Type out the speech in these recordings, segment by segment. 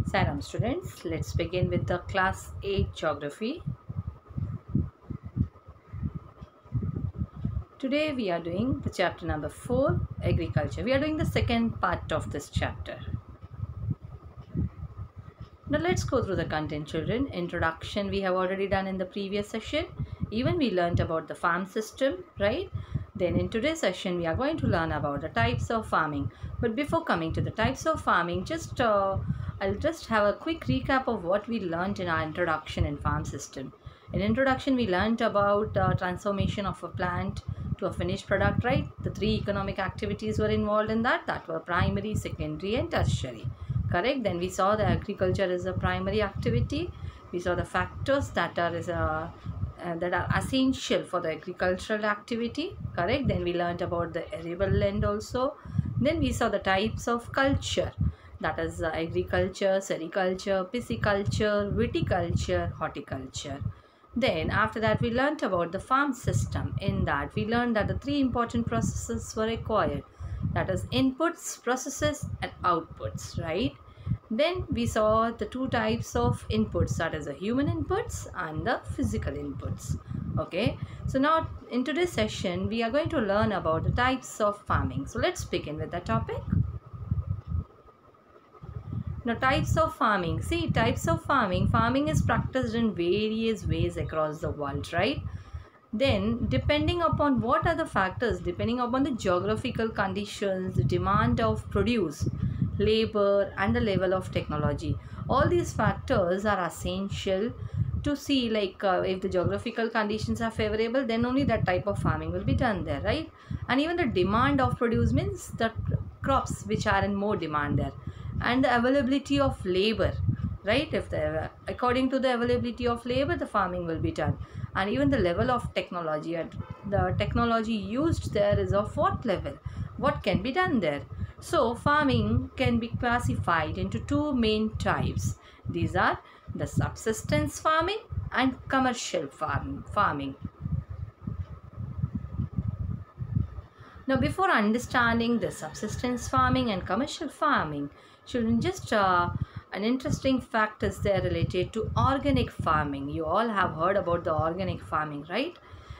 Salam students, let's begin with the class 8 geography. Today we are doing the chapter number 4, agriculture. We are doing the second part of this chapter. Now let's go through the content, children. Introduction we have already done in the previous session. Even we learnt about the farm system, right? Then in today's session we are going to learn about the types of farming. But before coming to the types of farming, I'll just have a quick recap of what we learnt in our introduction in farm system. In introduction we learnt about transformation of a plant to a finished product, right? The three economic activities were involved in that were primary, secondary and tertiary. Correct? Then we saw the agriculture is a primary activity. We saw the factors that are essential for the agricultural activity. Correct? Then we learnt about the arable land also. Then we saw the types of culture, that is agriculture, sericulture, pisciculture, viticulture, horticulture. Then after that we learnt about the farm system. In that we learned that the three important processes were required, that is inputs, processes and outputs, right? Then we saw the two types of inputs, that is the human inputs and the physical inputs. Okay, so now in today's session we are going to learn about the types of farming. So let's begin with the topic. Now types of farming. See, types of farming. Farming is practiced in various ways across the world, right? Then depending upon what are the factors, depending upon the geographical conditions, the demand of produce, labor and the level of technology, all these factors are essential to see, like if the geographical conditions are favorable, then only that type of farming will be done there, right? And even the demand of produce means the crops which are in more demand there, and the availability of labor, right? If according to the availability of labor, the farming will be done. And even the level of technology, and the technology used there is of what level, what can be done there. So farming can be classified into two main types. These are the subsistence farming and commercial farming. Now before understanding the subsistence farming and commercial farming, children, just an interesting fact is there related to organic farming. You all have heard about the organic farming, right?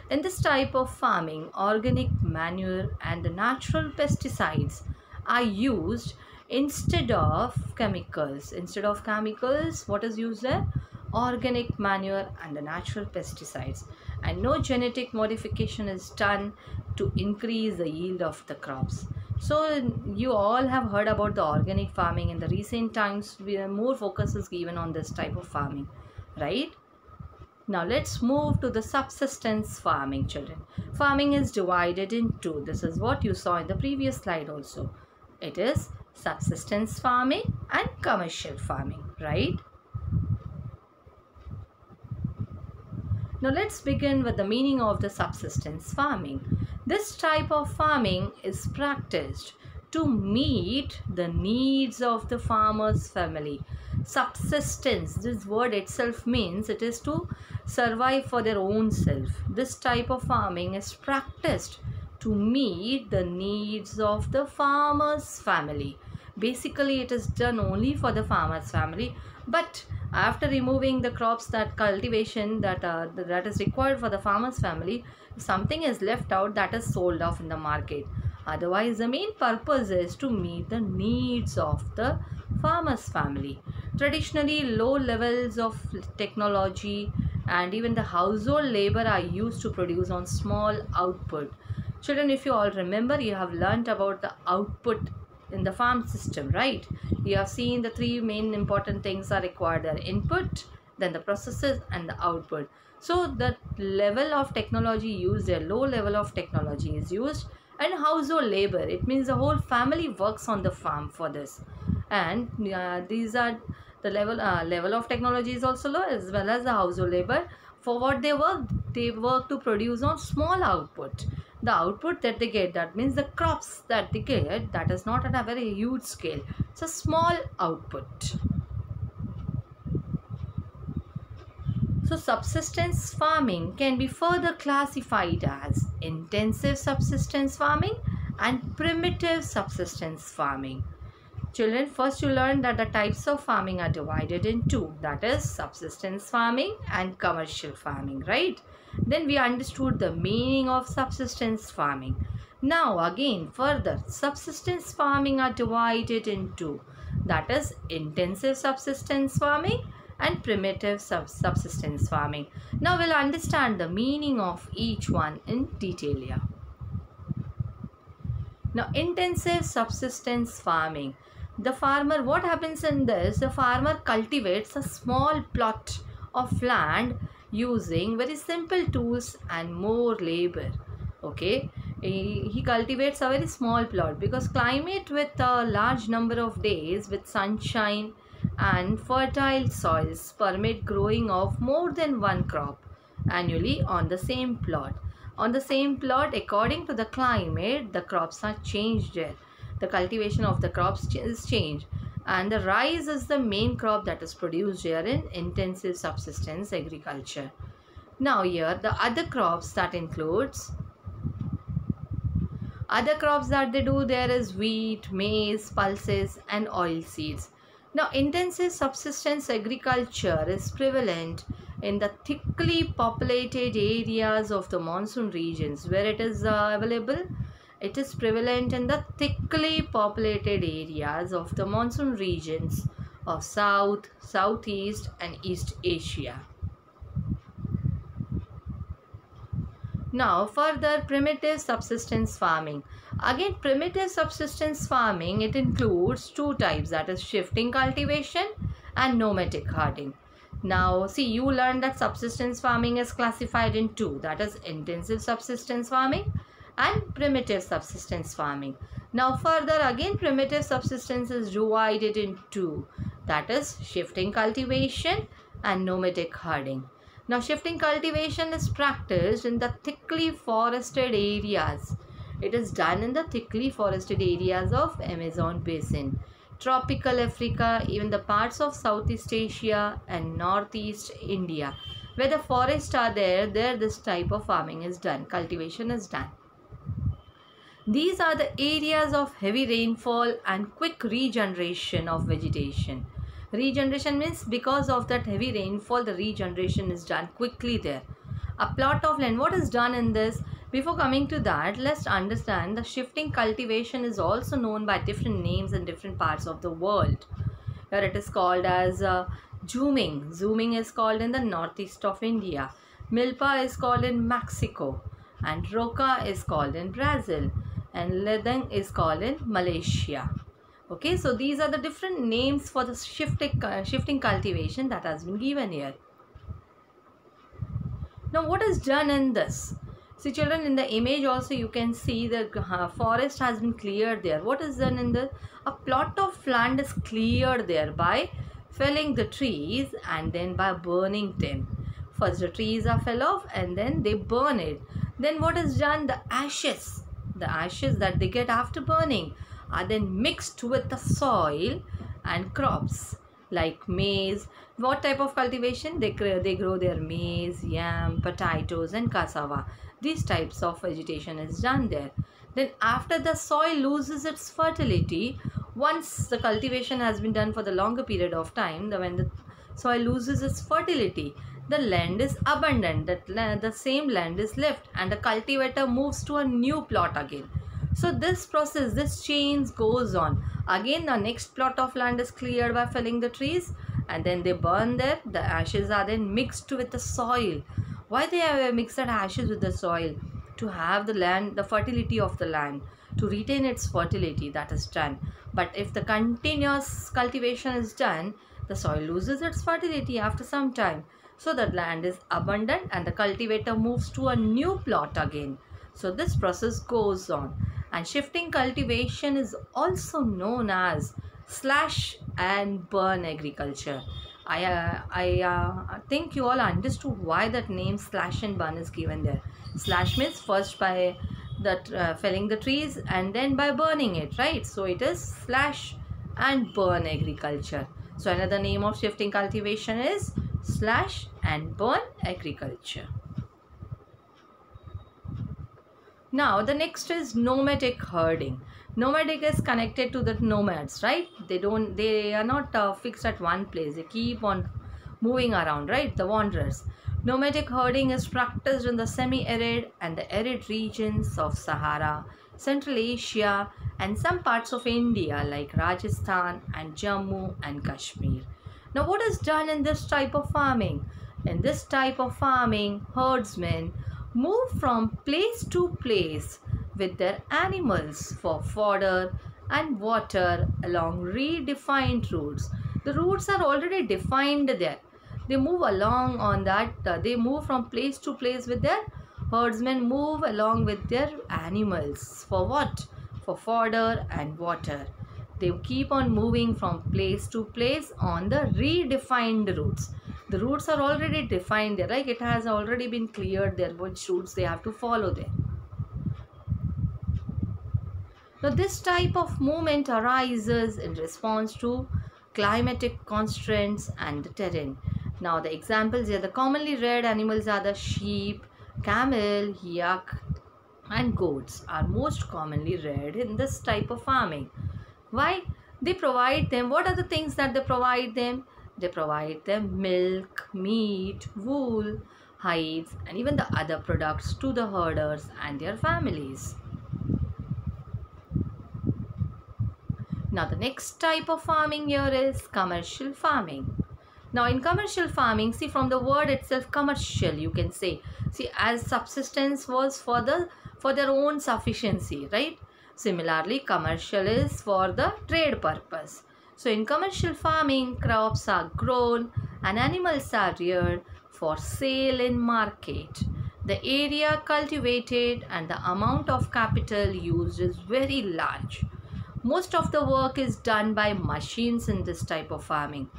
In this type of farming, organic manure and the natural pesticides are used instead of chemicals. Instead of chemicals, what is used there? Organic manure and the natural pesticides. And no genetic modification is done to increase the yield of the crops. So you all have heard about the organic farming. In the recent times, more focus is given on this type of farming, right? Now let's move to the subsistence farming, children. Farming is divided in two. This is what you saw in the previous slide also. It is subsistence farming and commercial farming, right? Now let's begin with the meaning of the subsistence farming. This type of farming is practiced to meet the needs of the farmer's family. Subsistence, this word itself means it is to survive for their own self. This type of farming is practiced to meet the needs of the farmer's family. Basically it is done only for the farmer's family, but after removing the crops, that cultivation that is required for the farmer's family, something is left out, that is sold off in the market. Otherwise the main purpose is to meet the needs of the farmer's family. Traditionally, low levels of technology and even the household labor are used to produce on small output. Children, if you all remember, you have learnt about the output in the farm system, right? You have seen the three main important things are required there: input, then the processes and the output. So the level of technology used there, low level of technology is used, and household labor, it means the whole family works on the farm for this. And these are the level of technology is also low, as well as the household labor. For what they work to produce on small output. The output that they get, that means the crops that they get, that is not at a very huge scale. It's a small output. So subsistence farming can be further classified as intensive subsistence farming and primitive subsistence farming. Children, first you learn that the types of farming are divided in two, that is subsistence farming and commercial farming, right? Then we understood the meaning of subsistence farming. Now again further, subsistence farming are divided in two, that is intensive subsistence farming and primitive subsistence farming. Now we'll understand the meaning of each one in detail here. Now intensive subsistence farming. The farmer, what happens in this? The farmer cultivates a small plot of land using very simple tools and more labor. Okay, he cultivates a very small plot because climate with a large number of days with sunshine and fertile soils permit growing of more than one crop annually on the same plot. On the same plot, according to the climate, the crops are changed there. The cultivation of the crops is changed, and the rice is the main crop that is produced here in intensive subsistence agriculture. Now here the other crops that includes, other crops that they do there is wheat, maize, pulses and oil seeds. Now intensive subsistence agriculture is prevalent in the thickly populated areas of the monsoon regions where it is available. It is prevalent in the thickly populated areas of the monsoon regions of South, Southeast and East Asia. Now further, primitive subsistence farming. Again primitive subsistence farming, it includes two types, that is shifting cultivation and nomadic herding. Now see, you learned that subsistence farming is classified in two, that is intensive subsistence farming and primitive subsistence farming. Now further, again primitive subsistence is divided in two, that is shifting cultivation and nomadic herding. Now shifting cultivation is practiced in the thickly forested areas. It is done in the thickly forested areas of Amazon basin, tropical Africa, even the parts of Southeast Asia and Northeast India. Where the forests are there this type of farming is done, cultivation is done. These are the areas of heavy rainfall and quick regeneration of vegetation. Regeneration means because of that heavy rainfall, the regeneration is done quickly there. A plot of land, what is done in this? Before coming to that, let's understand the shifting cultivation is also known by different names in different parts of the world. Here it is called as zooming. Zooming is called in the northeast of India. Milpa is called in Mexico. And roca is called in Brazil. And ledeng is called in Malaysia. Okay, so these are the different names for the shifting cultivation that has been given here. Now what is done in this? See children, in the image also you can see the forest has been cleared there. What is done in this? A plot of land is cleared there by felling the trees and then by burning them. First the trees are fell off and then they burn it. Then what is done? The ashes that they get after burning are then mixed with the soil and crops like maize. What type of cultivation? They grow their maize, yam, potatoes and cassava. These types of vegetation is done there. Then after the soil loses its fertility, once the cultivation has been done for the longer period of time, when the soil loses its fertility, the land is abundant, the same land is left and the cultivator moves to a new plot again. So this process, this change goes on. Again the next plot of land is cleared by felling the trees and then they burn there. The ashes are then mixed with the soil. Why they have mixed ashes with the soil? To have the land, the fertility of the land, to retain its fertility, that is done. But if the continuous cultivation is done, the soil loses its fertility after some time. So the land is abundant and the cultivator moves to a new plot again. So this process goes on. And shifting cultivation is also known as slash and burn agriculture. I think you all understood why that name slash and burn is given there. Slash means first by felling the trees and then by burning it, right? So it is slash and burn agriculture. So another name of shifting cultivation is slash and burn agriculture. Now the next is nomadic herding. Nomadic is connected to the nomads, right? They are not fixed at one place. They keep on moving around, right? The wanderers. Nomadic herding is practiced in the semi-arid and the arid regions of Sahara, Central Asia, and some parts of India like Rajasthan and Jammu and Kashmir. Now, what is done in this type of farming? In this type of farming, herdsmen move from place to place with their animals for fodder and water along redefined routes. The routes are already defined there. They move along on that, they move from place to place with their herdsmen, move along with their animals. For what? For fodder and water. They keep on moving from place to place on the redefined routes. The routes are already defined there, like it has already been cleared there which routes they have to follow there. Now, this type of movement arises in response to climatic constraints and the terrain. Now, the examples here, the commonly reared animals are the sheep, camel, yak, and goats are most commonly reared in this type of farming. Why? They provide them, what are the things that they provide them? They provide them milk, meat, wool, hides, and even the other products to the herders and their families. Now, the next type of farming here is commercial farming. Now, in commercial farming, see, from the word itself, commercial, you can say, see, as subsistence was for their own sufficiency, right? Similarly, commercial is for the trade purpose. So, in commercial farming, crops are grown and animals are reared for sale in market. The area cultivated and the amount of capital used is very large. Most of the work is done by machines in this type of farming.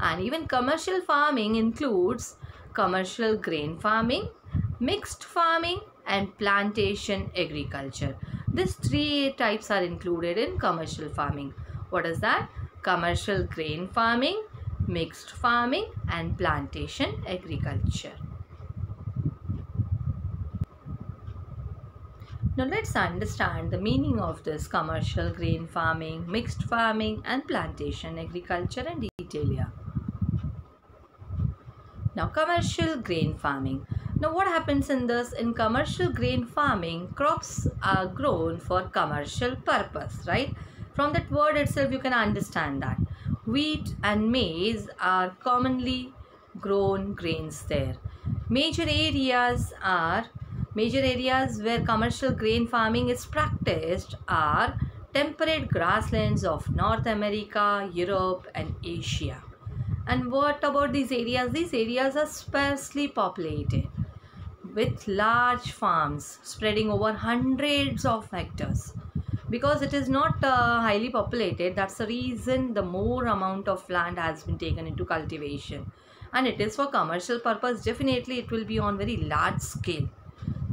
And even commercial farming includes commercial grain farming, mixed farming, and plantation agriculture. These three types are included in commercial farming. What is that? Commercial grain farming, mixed farming, and plantation agriculture. Now, let's understand the meaning of this commercial grain farming, mixed farming, and plantation agriculture in detail here. Now, commercial grain farming. Now, what happens in this? In commercial grain farming, crops are grown for commercial purpose, right? From that word itself, you can understand that. Wheat and maize are commonly grown grains there. Major areas where commercial grain farming is practiced are temperate grasslands of North America, Europe, and Asia. And what about these areas? These areas are sparsely populated with large farms spreading over hundreds of hectares. Because it is not highly populated, that's the reason the more amount of land has been taken into cultivation. And it is for commercial purpose, definitely it will be on very large scale.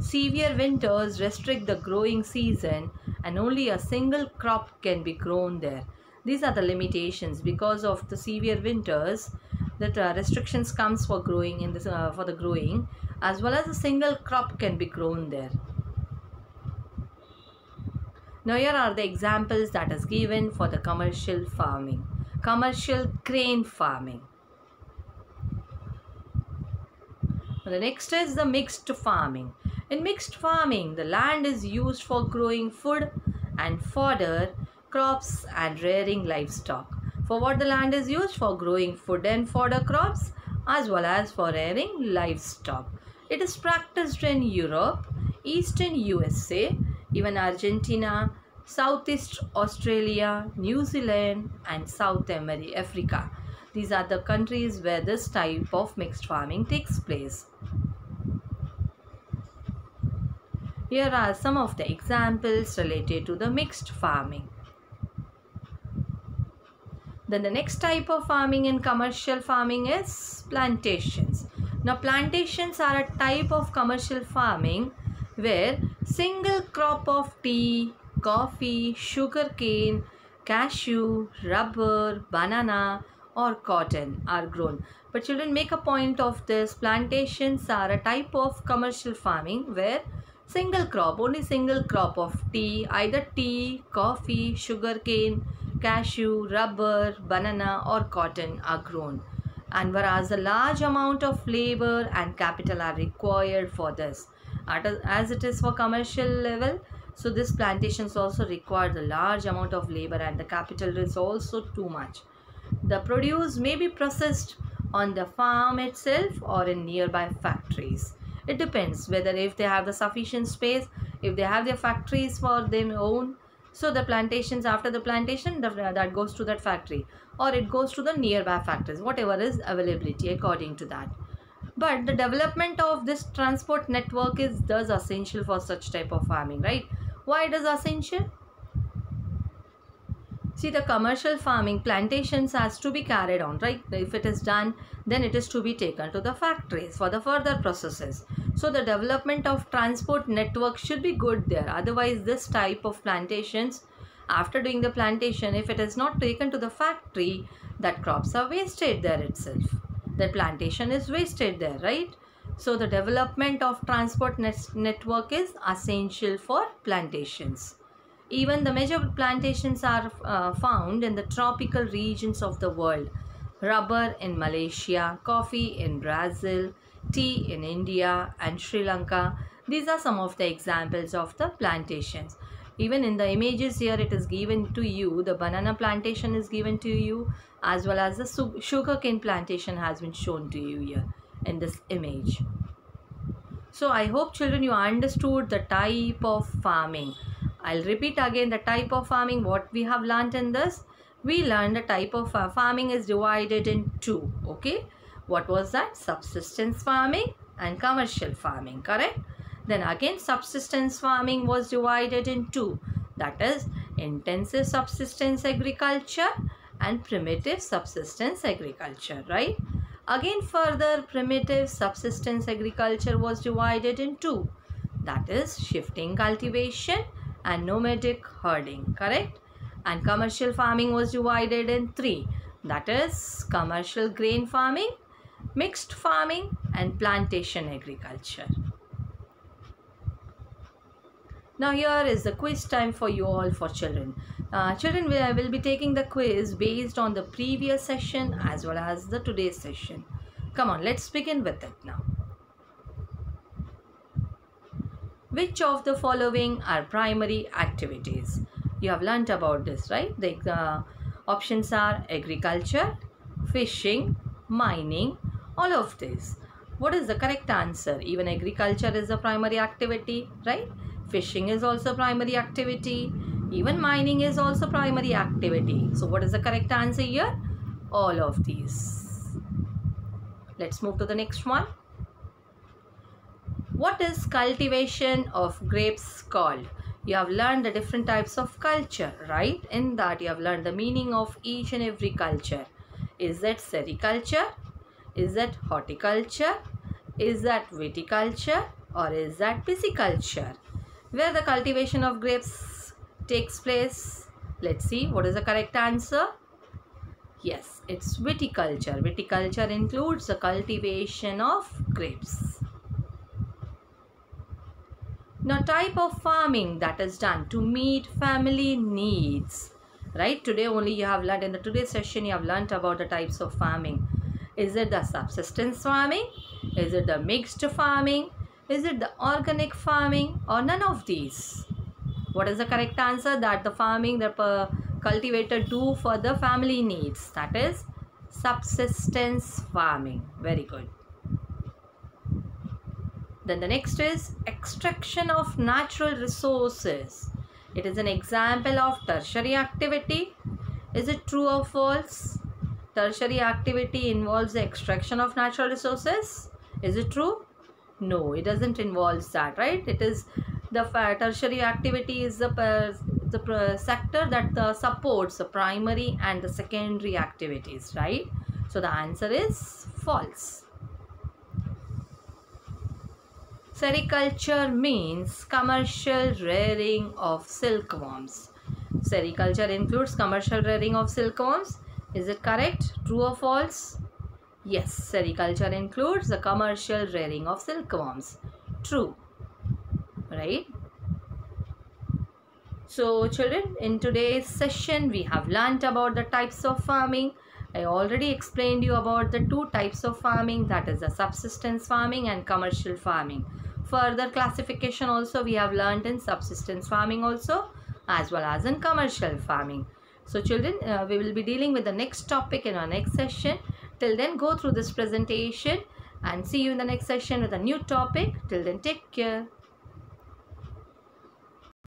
Severe winters restrict the growing season and only a single crop can be grown there. These are the limitations. Because of the severe winters, that restrictions comes for growing in this for the growing, as well as a single crop can be grown there. Now, here are the examples that is given for the commercial farming, commercial grain farming. The next is the mixed farming. In mixed farming, the land is used for growing food and fodder crops and rearing livestock. For what the land is used? For growing food and fodder crops as well as for rearing livestock. It is practiced in Europe, Eastern USA, even Argentina, Southeast Australia, New Zealand, and South Africa. These are the countries where this type of mixed farming takes place. Here are some of the examples related to the mixed farming. Then the next type of farming in commercial farming is plantations. Now, plantations are a type of commercial farming where single crop of tea, coffee, sugarcane, cashew, rubber, banana, or cotton are grown. But children, make a point of this. Plantations are a type of commercial farming where Single crop, only single crop of tea, either tea, coffee, sugarcane, cashew, rubber, banana or cotton are grown. And whereas a large amount of labor and capital are required for this, as it is for commercial level, so this plantations also require the large amount of labor and the capital is also too much. The produce may be processed on the farm itself or in nearby factories. It depends whether if they have the sufficient space, if they have their factories for their own, so the plantations, after the plantation, that goes to that factory or it goes to the nearby factories, whatever is availability according to that. But the development of this transport network is thus essential for such type of farming, right? Why it is essential? See, the commercial farming, plantations has to be carried on, right? If it is done, then it is to be taken to the factories for the further processes. So the development of transport network should be good there. Otherwise, this type of plantations, after doing the plantation, if it is not taken to the factory, that crops are wasted there itself. The plantation is wasted there, right? So the development of transport network is essential for plantations. Even the major plantations are found in the tropical regions of the world. Rubber in Malaysia, coffee in Brazil, tea in India and Sri Lanka. These are some of the examples of the plantations. Even in the images here it is given to you, the banana plantation is given to you as well as the sugarcane plantation has been shown to you here in this image. So I hope children you understood the type of farming. I'll repeat again the type of farming what we have learnt in this. We learned the type of farming is divided in two. Okay. What was that? Subsistence farming and commercial farming. Correct. Then again subsistence farming was divided in two. That is intensive subsistence agriculture and primitive subsistence agriculture. Right. Again further primitive subsistence agriculture was divided in two. That is shifting cultivation and nomadic herding, correct? And commercial farming was divided in three. That is commercial grain farming, mixed farming and plantation agriculture. Now here is the quiz time for you all for children. Children, I will be taking the quiz based on the previous session as well as the today's session. Come on, let's begin with it now. Which of the following are primary activities? You have learnt about this, right? The options are agriculture, fishing, mining, all of this. What is the correct answer? Even agriculture is a primary activity, right? Fishing is also primary activity. Even mining is also primary activity. So what is the correct answer here? All of these. Let's move to the next one. What is cultivation of grapes called? You have learned the different types of culture, right? In that you have learned the meaning of each and every culture. Is that sericulture? Is that horticulture? Is that viticulture? Or is that pisciculture? Where the cultivation of grapes takes place? Let's see what is the correct answer. Yes, it's viticulture. Viticulture includes the cultivation of grapes. Now type of farming that is done to meet family needs, right? Today only you have learned, in the today's session you have learnt about the types of farming. Is it the subsistence farming? Is it the mixed farming? Is it the organic farming or none of these? What is the correct answer? That the farming the cultivator do for the family needs, that is subsistence farming. Very good. Then the next is extraction of natural resources. It is an example of tertiary activity. Is it true or false? Tertiary activity involves the extraction of natural resources. Is it true? No, it doesn't involve that, right? It is the tertiary activity is the sector that supports the primary and the secondary activities, right? So the answer is false. Sericulture means commercial rearing of silkworms. Sericulture includes commercial rearing of silkworms. Is it correct? True or false? Yes, sericulture includes the commercial rearing of silkworms. True. right? So children, in today's session we have learnt about the types of farming. I already explained you about the two types of farming, that is the subsistence farming and commercial farming. Further classification also we have learnt in subsistence farming also, as well as in commercial farming. So children, we will be dealing with the next topic in our next session. Till then, go through this presentation and see you in the next session with a new topic. Till then, take care.